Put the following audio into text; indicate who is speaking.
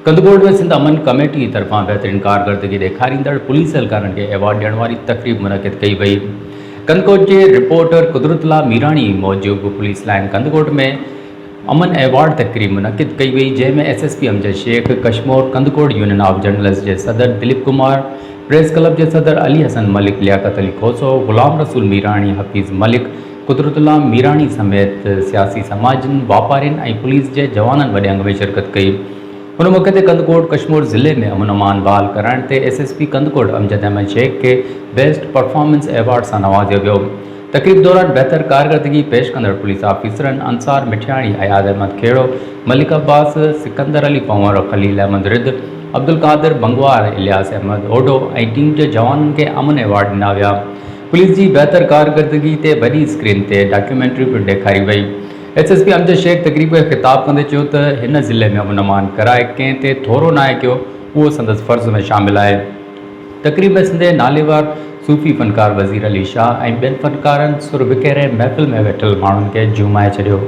Speaker 1: कंदकोट में सिंध अमन कमेटी तरफां बेहतरीन कारकर्दगी ॾेखारींदड़ पुलिस एहलकारनि खे एवॉर्ड ॾियण वारी तकरीब मुनक़िद कई वई। कंदकोट के रिपोर्टर कुदरतुल्लाह मीराणी मौजूब पुलिस लाइन कंदकोट में अमन एवॉर्ड तकरीब मुनक़िद कई वई, जंहिंमें SSP Amjad Shaikh, Kashmore Kandhkot union of journalist के सदर दिलीप कुमार, प्रेस क्लब के सदर अली हसन मलिक, लियाकत अली खोसो, गुलाम रसूल मीराणी, हफीज़ मलिक, कुदरतुल्लाह मीराणी समेत सियासी समाजन, वापारिन और पुलिस के जवानन वॾे अंग में शिरकत कई। उन मौके ते कंदकोट कशमोर ज़िले में अमन अमान बहाल कराइण ते SSP कंदकोट अमजद अहमद शेख के बेस्ट परफॉर्मेंस एवॉर्ड से नवाज़ियो वियो। तकरीब दौरान बेहतर कारकर्दगी पेश कंदड़ पुलिस ऑफिसरन अंसार मिठियाणी, अयाद अहमद खेड़ो, मलिक अब्बास, सिकंदर अली पंवर, खलील अहमद रिद, अब्दुल कादिर बंगवार, इलियास अहमद ओडो और टीम के जवानन के अमन एवॉर्ड ॾिना विया। पुलिस की बेहतर कारकर्दगी ते वॾी स्क्रीन ते डॉक्यूमेंट्री भी ॾेखारी वई। SSP अमजद शेख तकरीब खे ख़िताब कंदे चयो त हिन ज़िले में अमन अमान कराए कंहिं ते थोरो नाहे कयो, उहो संदसि फ़र्ज़ में शामिल आहे। तकरीब में सिंध नालेवार सूफ़ी फ़नकार वज़ीर अली शाह ऐं ॿियनि फ़नकारनि सुर बिखेरे महफ़िल में वेठल माण्हुनि खे झूमाए छॾियो।